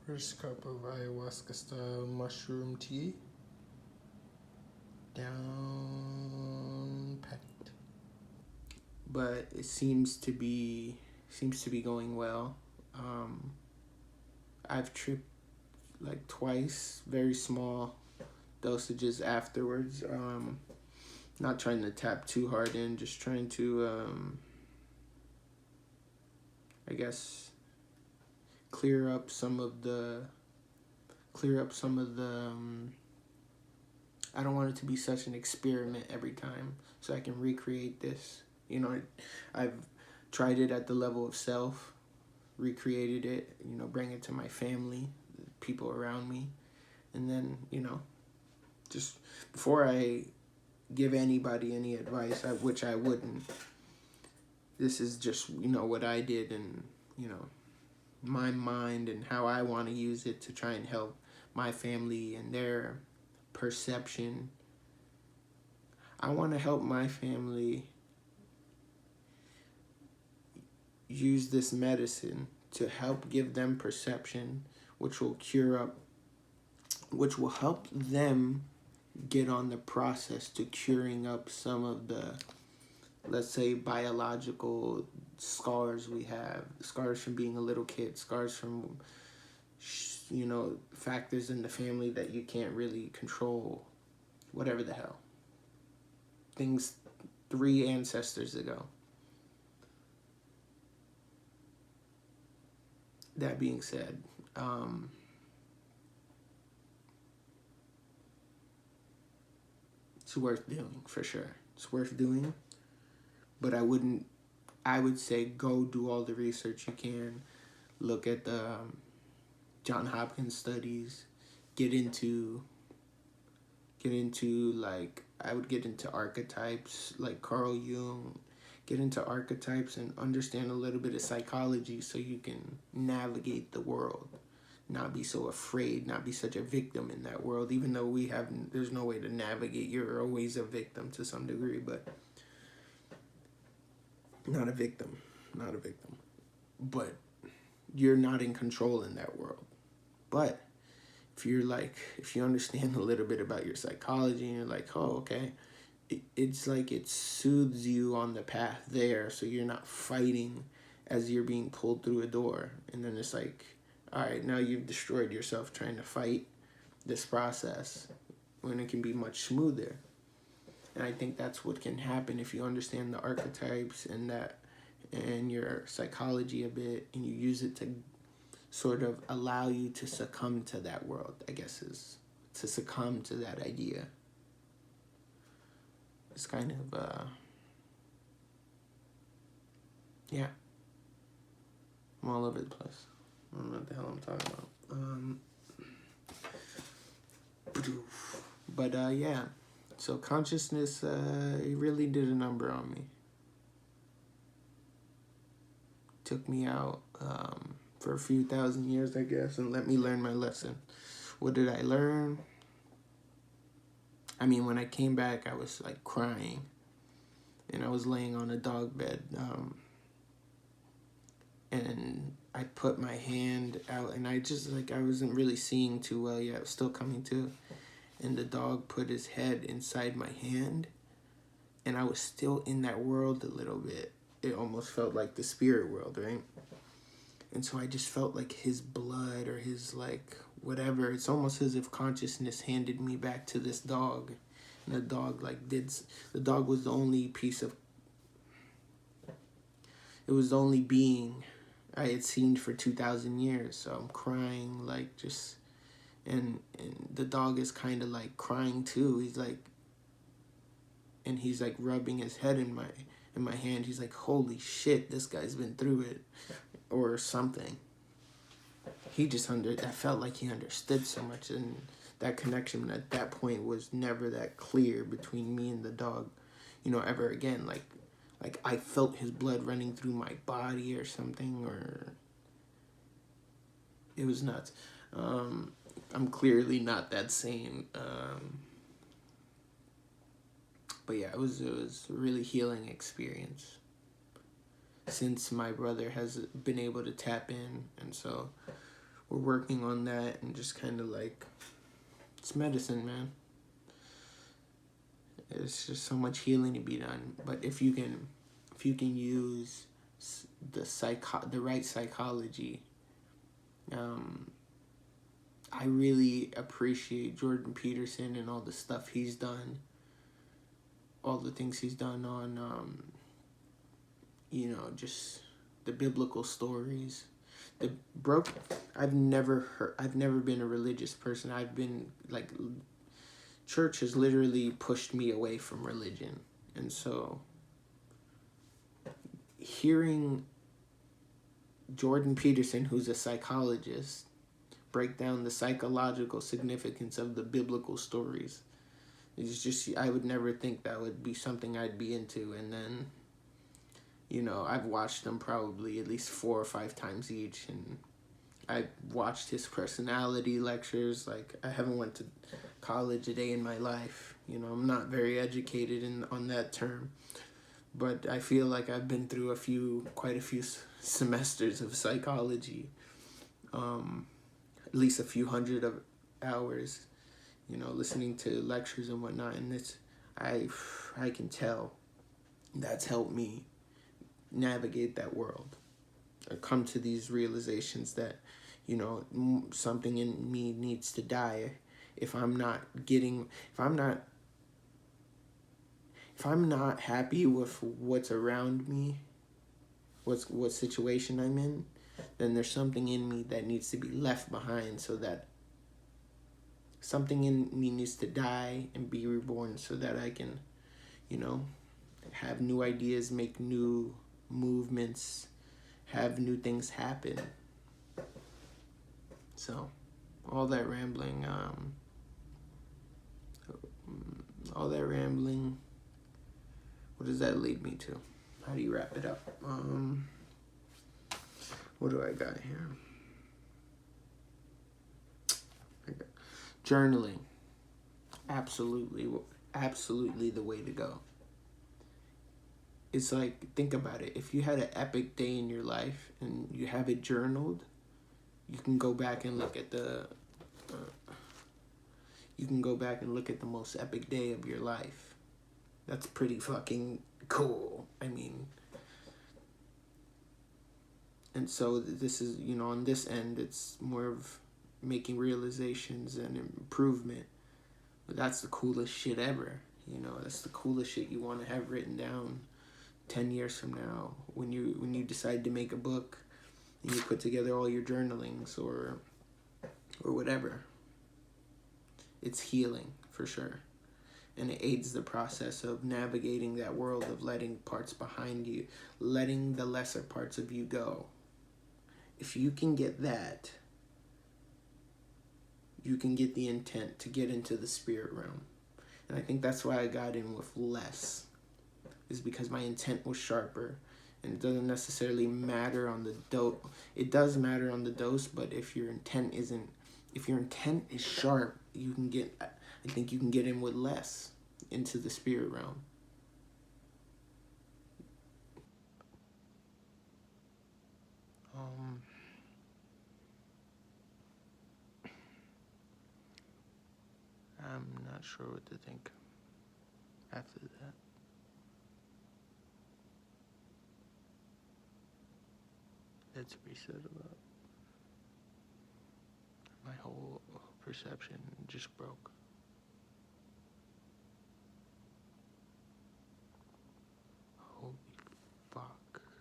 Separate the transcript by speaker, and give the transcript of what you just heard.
Speaker 1: First cup of ayahuasca style mushroom tea. Down packed. But it seems to be going well. I've tripped like twice, very small dosages afterwards. Not trying to tap too hard in, just trying to I guess clear up some of the I don't want it to be such an experiment every time, so I can recreate this. I've tried it at the level of self, recreated it, bring it to my family, people around me, and then, just before I give anybody any advice, which I wouldn't, this is just, what I did and, my mind and how I want to use it to try and help my family and their perception. I want to help my family use this medicine to help give them perception, which will help them get on the process to curing up some of the, let's say, biological scars we have, scars from being a little kid, scars from, factors in the family that you can't really control, whatever the hell. Things 3 ancestors ago. That being said, it's worth doing, for sure. It's worth doing, but I would say go do all the research you can. Look at the John Hopkins studies. Get into like, I would get into archetypes like Carl Jung. Get into archetypes and understand a little bit of psychology so you can navigate the world. Not be so afraid, not be such a victim in that world, even though there's no way to navigate. You're always a victim to some degree, but not a victim. But you're not in control in that world. But if you understand a little bit about your psychology and you're like, oh, okay, it's like it soothes you on the path there, so you're not fighting as you're being pulled through a door. And then it's like, all right, now you've destroyed yourself trying to fight this process when it can be much smoother. And I think that's what can happen if you understand the archetypes and your psychology a bit, and you use it to sort of allow you to succumb to that world, I guess, is to succumb to that idea. It's kind of, yeah. I'm all over the place. I don't know what the hell I'm talking about. But, yeah. So consciousness, it really did a number on me. Took me out for a few thousand years, I guess, and let me learn my lesson. What did I learn? I mean, when I came back, I was like crying, and I was laying on a dog bed, and I put my hand out, and I wasn't really seeing too well yet. I was still coming to, and the dog put his head inside my hand, and I was still in that world a little bit. It almost felt like the spirit world, right? And so I just felt like his blood or his, like, whatever. It's almost as if consciousness handed me back to this dog. And the dog, the dog was the only it was the only being I had seen for 2,000 years. So I'm crying, like, just, and the dog is kind of, like, crying too. He's like rubbing his head in my hand. He's like, holy shit, this guy's been through it, or something. I felt like he understood so much, and that connection at that point was never that clear between me and the dog, ever again. Like I felt his blood running through my body or something, or it was nuts. I'm clearly not that sane. But yeah, it was a really healing experience, since my brother has been able to tap in. And so we're working on that, and just kind of like, it's medicine, man. There's just so much healing to be done. But if you can use the right psychology, I really appreciate Jordan Peterson and all the stuff he's done, all the things he's done on, just the biblical stories. I've never been a religious person. I've been like, church has literally pushed me away from religion. And so hearing Jordan Peterson, who's a psychologist, break down the psychological significance of the biblical stories, it's just, I would never think that would be something I'd be into. And then, I've watched them probably at least 4 or 5 times each, and I've watched his personality lectures. Like, I haven't went to college a day in my life. I'm not very educated on that term, but I feel like I've been through quite a few semesters of psychology, at least a few hundred of hours, listening to lectures and whatnot. And I can tell that's helped me navigate that world, or come to these realizations that, something in me needs to die if I'm not happy with what's around me, what situation I'm in, then there's something in me that needs to be left behind, so that something in me needs to die and be reborn, so that I can, have new ideas, make new movements, have new things happen. So, all that rambling, what does that lead me to? How do you wrap it up? What do I got here? Journaling. Absolutely the way to go. It's like, think about it. If you had an epic day in your life and you have it journaled, you can go back and look at the most epic day of your life. That's pretty fucking cool. I mean, and so this is, on this end, it's more of making realizations and improvement. But that's the coolest shit ever. That's the coolest shit you want to have written down 10 years from now, when you decide to make a book and you put together all your journalings or whatever. It's healing for sure. And it aids the process of navigating that world, of letting parts behind you, letting the lesser parts of you go. If you can get that, you can get the intent to get into the spirit realm. And I think that's why I got in with less, is because my intent was sharper. And it doesn't necessarily matter on the dose. It does matter on the dose, but if your intent is sharp, I think you can get in with less into the spirit realm. I'm not sure what to think after that. That's to be said about my whole perception just broke.